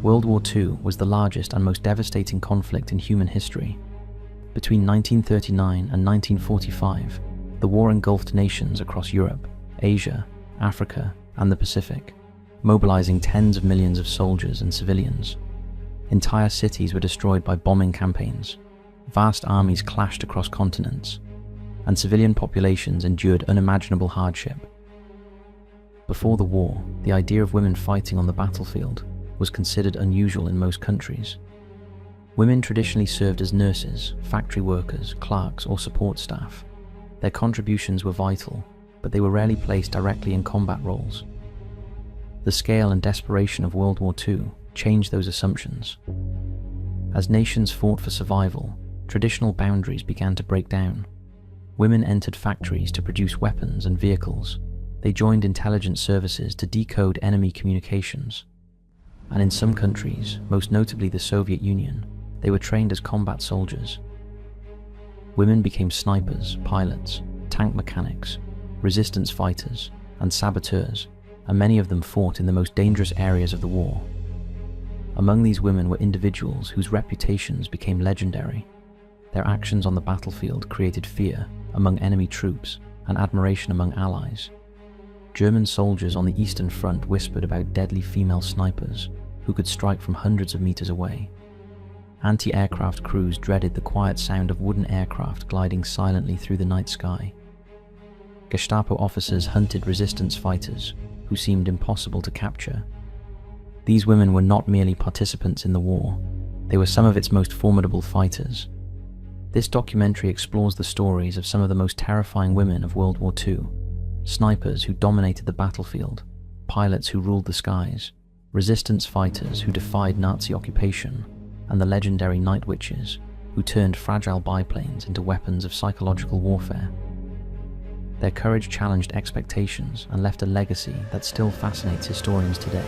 World War II was the largest and most devastating conflict in human history. Between 1939 and 1945, the war engulfed nations across Europe, Asia, Africa, and the Pacific, mobilizing tens of millions of soldiers and civilians. Entire cities were destroyed by bombing campaigns, vast armies clashed across continents, and civilian populations endured unimaginable hardship. Before the war, the idea of women fighting on the battlefield was considered unusual in most countries. Women traditionally served as nurses, factory workers, clerks, or support staff. Their contributions were vital, but they were rarely placed directly in combat roles. The scale and desperation of World War II changed those assumptions. As nations fought for survival, traditional boundaries began to break down. Women entered factories to produce weapons and vehicles. They joined intelligence services to decode enemy communications. And in some countries, most notably the Soviet Union, they were trained as combat soldiers. Women became snipers, pilots, tank mechanics, resistance fighters, and saboteurs, and many of them fought in the most dangerous areas of the war. Among these women were individuals whose reputations became legendary. Their actions on the battlefield created fear among enemy troops and admiration among allies. German soldiers on the Eastern Front whispered about deadly female snipers who could strike from hundreds of meters away. Anti-aircraft crews dreaded the quiet sound of wooden aircraft gliding silently through the night sky. Gestapo officers hunted resistance fighters who seemed impossible to capture. These women were not merely participants in the war, they were some of its most formidable fighters. This documentary explores the stories of some of the most terrifying women of World War II. Snipers who dominated the battlefield, pilots who ruled the skies, resistance fighters who defied Nazi occupation, and the legendary night witches who turned fragile biplanes into weapons of psychological warfare. Their courage challenged expectations and left a legacy that still fascinates historians today.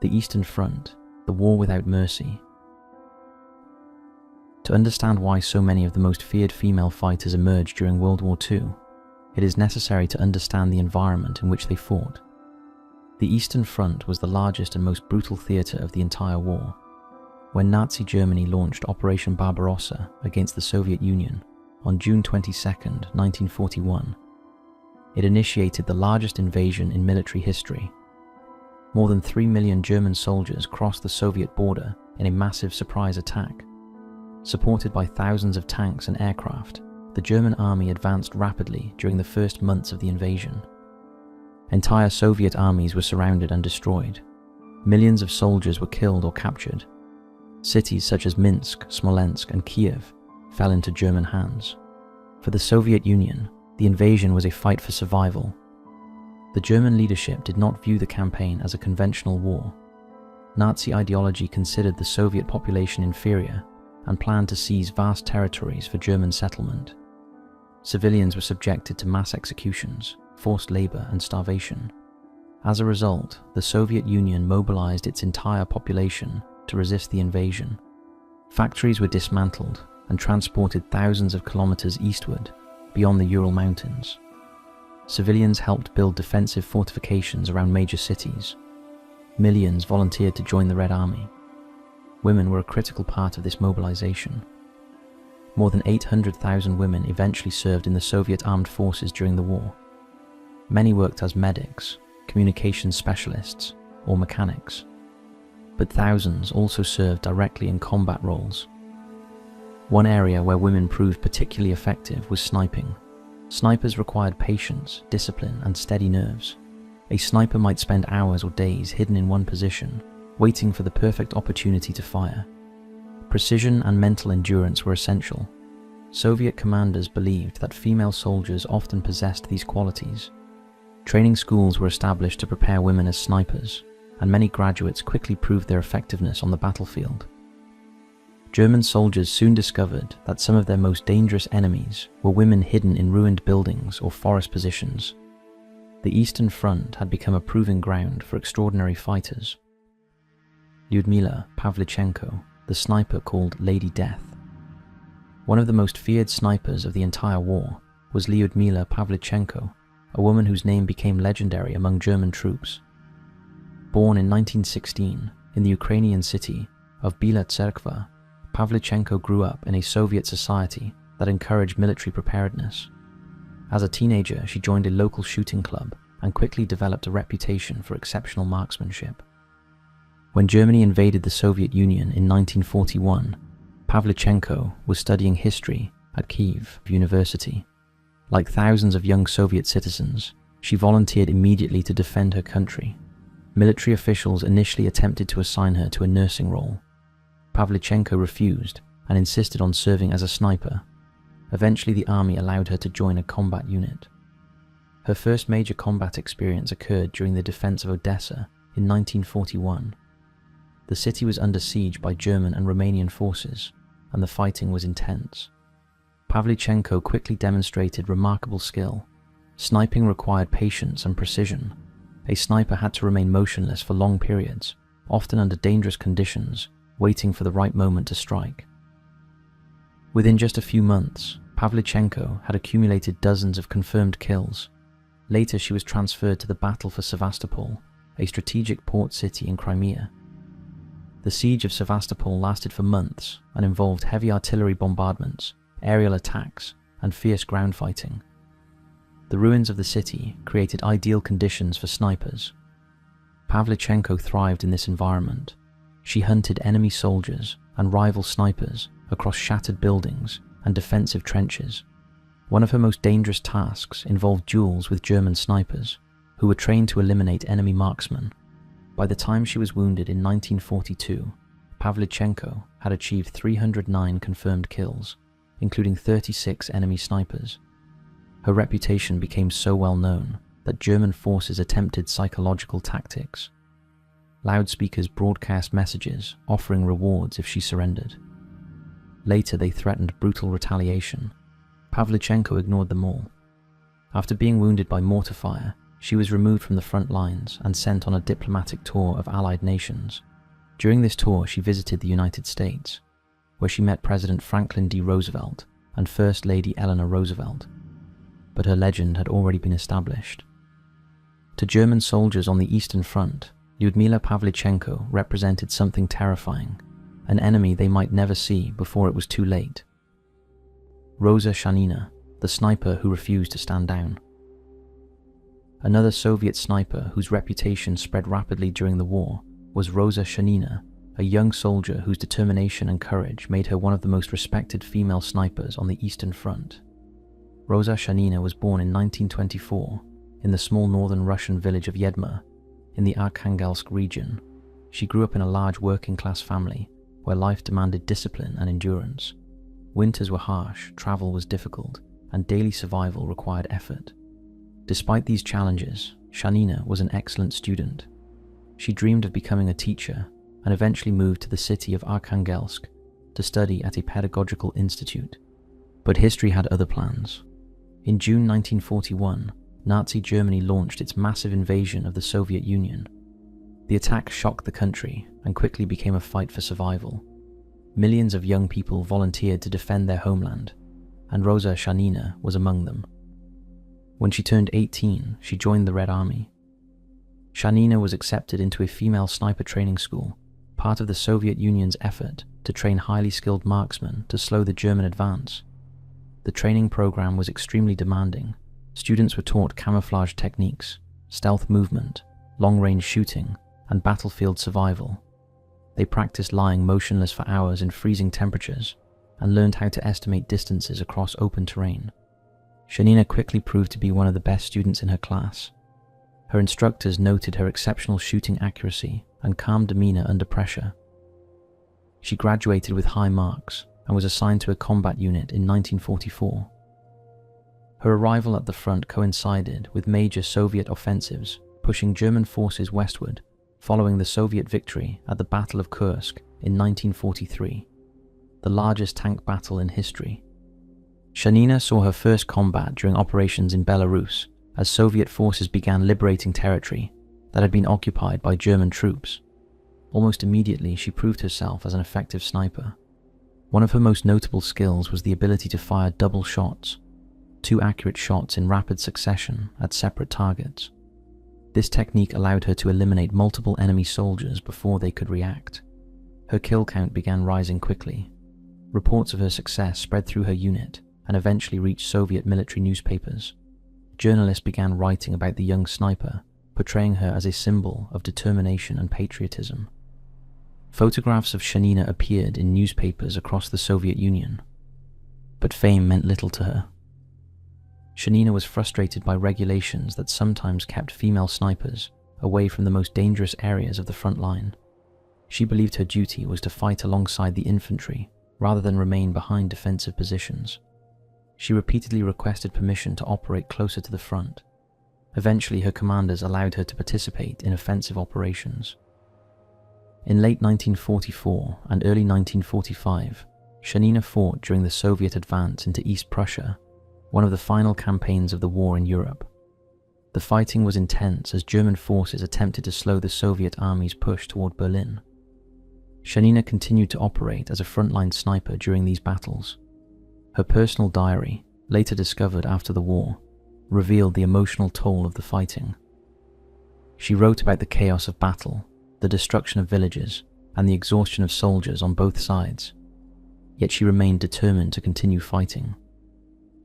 The Eastern Front, the war without mercy. To understand why so many of the most feared female fighters emerged during World War II, it is necessary to understand the environment in which they fought. The Eastern Front was the largest and most brutal theatre of the entire war. When Nazi Germany launched Operation Barbarossa against the Soviet Union on June 22, 1941, it initiated the largest invasion in military history. More than 3 million German soldiers crossed the Soviet border in a massive surprise attack. Supported by thousands of tanks and aircraft, the German army advanced rapidly during the first months of the invasion. Entire Soviet armies were surrounded and destroyed. Millions of soldiers were killed or captured. Cities such as Minsk, Smolensk, and Kiev fell into German hands. For the Soviet Union, the invasion was a fight for survival. The German leadership did not view the campaign as a conventional war. Nazi ideology considered the Soviet population inferior and planned to seize vast territories for German settlement. Civilians were subjected to mass executions, forced labor, and starvation. As a result, the Soviet Union mobilized its entire population to resist the invasion. Factories were dismantled and transported thousands of kilometers eastward, beyond the Ural Mountains. Civilians helped build defensive fortifications around major cities. Millions volunteered to join the Red Army. Women were a critical part of this mobilization. More than 800,000 women eventually served in the Soviet armed forces during the war. Many worked as medics, communications specialists, or mechanics. But thousands also served directly in combat roles. One area where women proved particularly effective was sniping. Snipers required patience, discipline, and steady nerves. A sniper might spend hours or days hidden in one position, waiting for the perfect opportunity to fire. Precision and mental endurance were essential. Soviet commanders believed that female soldiers often possessed these qualities. Training schools were established to prepare women as snipers, and many graduates quickly proved their effectiveness on the battlefield. German soldiers soon discovered that some of their most dangerous enemies were women hidden in ruined buildings or forest positions. The Eastern Front had become a proving ground for extraordinary fighters. Lyudmila Pavlichenko, the sniper called Lady Death. One of the most feared snipers of the entire war was Lyudmila Pavlichenko, a woman whose name became legendary among German troops. Born in 1916 in the Ukrainian city of Bila Tserkva, Pavlichenko grew up in a Soviet society that encouraged military preparedness. As a teenager, she joined a local shooting club and quickly developed a reputation for exceptional marksmanship. When Germany invaded the Soviet Union in 1941, Pavlichenko was studying history at Kyiv University. Like thousands of young Soviet citizens, she volunteered immediately to defend her country. Military officials initially attempted to assign her to a nursing role. Pavlichenko refused and insisted on serving as a sniper. Eventually, the army allowed her to join a combat unit. Her first major combat experience occurred during the defense of Odessa in 1941. The city was under siege by German and Romanian forces, and the fighting was intense. Pavlichenko quickly demonstrated remarkable skill. Sniping required patience and precision. A sniper had to remain motionless for long periods, often under dangerous conditions, waiting for the right moment to strike. Within just a few months, Pavlichenko had accumulated dozens of confirmed kills. Later, she was transferred to the battle for Sevastopol, a strategic port city in Crimea. The siege of Sevastopol lasted for months and involved heavy artillery bombardments, aerial attacks, and fierce ground fighting. The ruins of the city created ideal conditions for snipers. Pavlichenko thrived in this environment. She hunted enemy soldiers and rival snipers across shattered buildings and defensive trenches. One of her most dangerous tasks involved duels with German snipers, who were trained to eliminate enemy marksmen. By the time she was wounded in 1942, Pavlichenko had achieved 309 confirmed kills, including 36 enemy snipers. Her reputation became so well known that German forces attempted psychological tactics. Loudspeakers broadcast messages offering rewards if she surrendered. Later, they threatened brutal retaliation. Pavlichenko ignored them all. After being wounded by mortar fire, she was removed from the front lines and sent on a diplomatic tour of Allied nations. During this tour, she visited the United States, where she met President Franklin D. Roosevelt and First Lady Eleanor Roosevelt. But her legend had already been established. To German soldiers on the Eastern Front, Lyudmila Pavlichenko represented something terrifying, an enemy they might never see before it was too late. Rosa Shanina, the sniper who refused to stand down. Another Soviet sniper whose reputation spread rapidly during the war was Rosa Shanina, a young soldier whose determination and courage made her one of the most respected female snipers on the Eastern Front. Rosa Shanina was born in 1924 in the small northern Russian village of Yedma in the Arkhangelsk region. She grew up in a large working-class family where life demanded discipline and endurance. Winters were harsh, travel was difficult, and daily survival required effort. Despite these challenges, Shanina was an excellent student. She dreamed of becoming a teacher and eventually moved to the city of Arkhangelsk to study at a pedagogical institute. But history had other plans. In June 1941, Nazi Germany launched its massive invasion of the Soviet Union. The attack shocked the country and quickly became a fight for survival. Millions of young people volunteered to defend their homeland, and Rosa Shanina was among them. When she turned 18, she joined the Red Army. Shanina was accepted into a female sniper training school, part of the Soviet Union's effort to train highly skilled marksmen to slow the German advance. The training program was extremely demanding. Students were taught camouflage techniques, stealth movement, long-range shooting, and battlefield survival. They practiced lying motionless for hours in freezing temperatures and learned how to estimate distances across open terrain. Shanina quickly proved to be one of the best students in her class. Her instructors noted her exceptional shooting accuracy and calm demeanor under pressure. She graduated with high marks and was assigned to a combat unit in 1944. Her arrival at the front coincided with major Soviet offensives pushing German forces westward following the Soviet victory at the Battle of Kursk in 1943. the largest tank battle in history. Shanina saw her first combat during operations in Belarus as Soviet forces began liberating territory that had been occupied by German troops. Almost immediately, she proved herself as an effective sniper. One of her most notable skills was the ability to fire double shots, 2 accurate shots in rapid succession at separate targets. This technique allowed her to eliminate multiple enemy soldiers before they could react. Her kill count began rising quickly. Reports of her success spread through her unit and eventually reached Soviet military newspapers. Journalists began writing about the young sniper, portraying her as a symbol of determination and patriotism. Photographs of Shanina appeared in newspapers across the Soviet Union, but fame meant little to her. Shanina was frustrated by regulations that sometimes kept female snipers away from the most dangerous areas of the front line. She believed her duty was to fight alongside the infantry rather than remain behind defensive positions. She repeatedly requested permission to operate closer to the front. Eventually, her commanders allowed her to participate in offensive operations. In late 1944 and early 1945, Shanina fought during the Soviet advance into East Prussia, one of the final campaigns of the war in Europe. The fighting was intense as German forces attempted to slow the Soviet army's push toward Berlin. Shanina continued to operate as a frontline sniper during these battles. Her personal diary, later discovered after the war, revealed the emotional toll of the fighting. She wrote about the chaos of battle, the destruction of villages, and the exhaustion of soldiers on both sides. Yet she remained determined to continue fighting.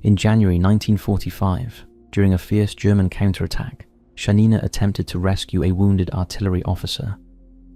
In January 1945, during a fierce German counterattack, Shanina attempted to rescue a wounded artillery officer.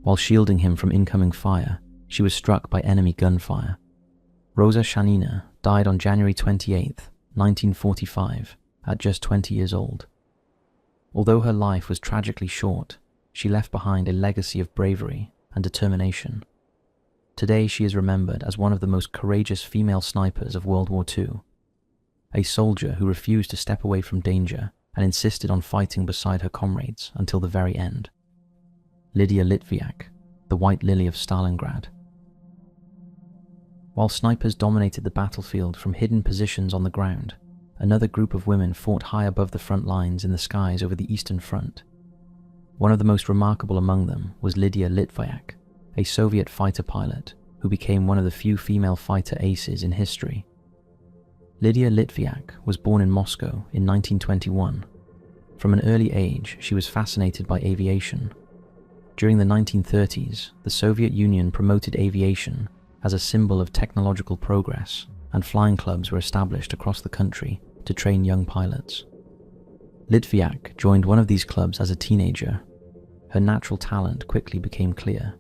While shielding him from incoming fire, she was struck by enemy gunfire. Rosa Shanina died on January 28, 1945, at just 20 years old. Although her life was tragically short, she left behind a legacy of bravery and determination. Today she is remembered as one of the most courageous female snipers of World War II, a soldier who refused to step away from danger and insisted on fighting beside her comrades until the very end. Lydia Litviak, the White Lily of Stalingrad. While snipers dominated the battlefield from hidden positions on the ground, another group of women fought high above the front lines in the skies over the Eastern Front. One of the most remarkable among them was Lydia Litviak, a Soviet fighter pilot who became one of the few female fighter aces in history. Lydia Litviak was born in Moscow in 1921. From an early age, she was fascinated by aviation. During the 1930s, the Soviet Union promoted aviation as a symbol of technological progress, and flying clubs were established across the country to train young pilots. Litviak joined one of these clubs as a teenager. Her natural talent quickly became clear.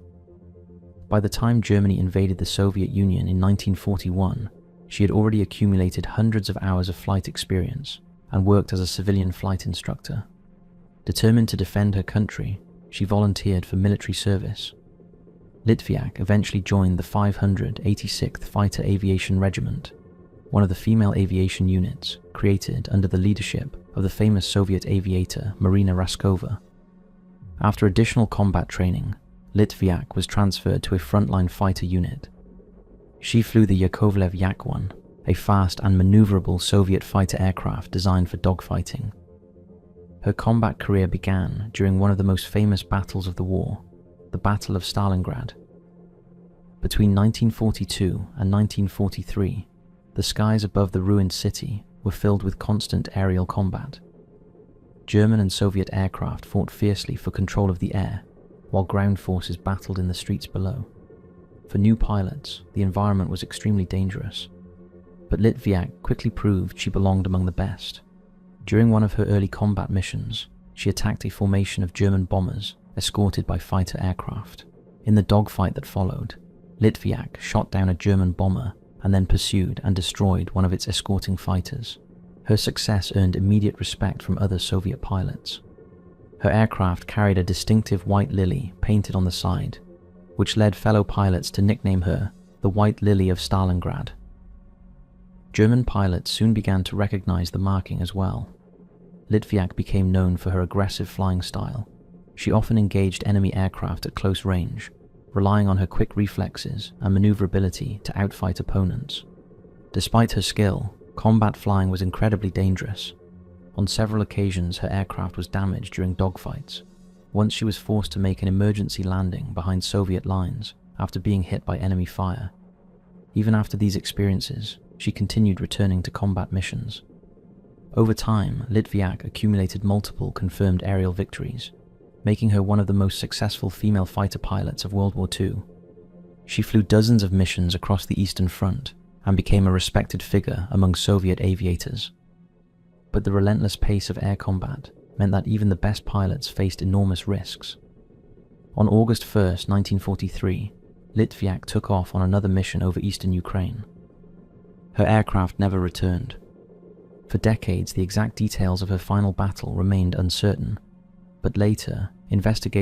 By the time Germany invaded the Soviet Union in 1941, she had already accumulated hundreds of hours of flight experience and worked as a civilian flight instructor. Determined to defend her country, she volunteered for military service. Litviak eventually joined the 586th Fighter Aviation Regiment, one of the female aviation units created under the leadership of the famous Soviet aviator Marina Raskova. After additional combat training, Litviak was transferred to a frontline fighter unit. She flew the Yakovlev Yak-1, a fast and maneuverable Soviet fighter aircraft designed for dogfighting. Her combat career began during one of the most famous battles of the war, the Battle of Stalingrad. Between 1942 and 1943, the skies above the ruined city were filled with constant aerial combat. German and Soviet aircraft fought fiercely for control of the air, while ground forces battled in the streets below. For new pilots, the environment was extremely dangerous, but Litviak quickly proved she belonged among the best. During one of her early combat missions, she attacked a formation of German bombers escorted by fighter aircraft. In the dogfight that followed, Litviak shot down a German bomber and then pursued and destroyed one of its escorting fighters. Her success earned immediate respect from other Soviet pilots. Her aircraft carried a distinctive white lily painted on the side, which led fellow pilots to nickname her the White Lily of Stalingrad. German pilots soon began to recognize the marking as well. Litviak became known for her aggressive flying style. She often engaged enemy aircraft at close range, relying on her quick reflexes and maneuverability to outfight opponents. Despite her skill, combat flying was incredibly dangerous. On several occasions, her aircraft was damaged during dogfights. Once she was forced to make an emergency landing behind Soviet lines after being hit by enemy fire. Even after these experiences, she continued returning to combat missions. Over time, Litviak accumulated multiple confirmed aerial victories, making her one of the most successful female fighter pilots of World War II. She flew dozens of missions across the Eastern Front and became a respected figure among Soviet aviators. But the relentless pace of air combat meant that even the best pilots faced enormous risks. On August 1st, 1943, Litviak took off on another mission over eastern Ukraine. Her aircraft never returned. For decades, the exact details of her final battle remained uncertain, but later, investigators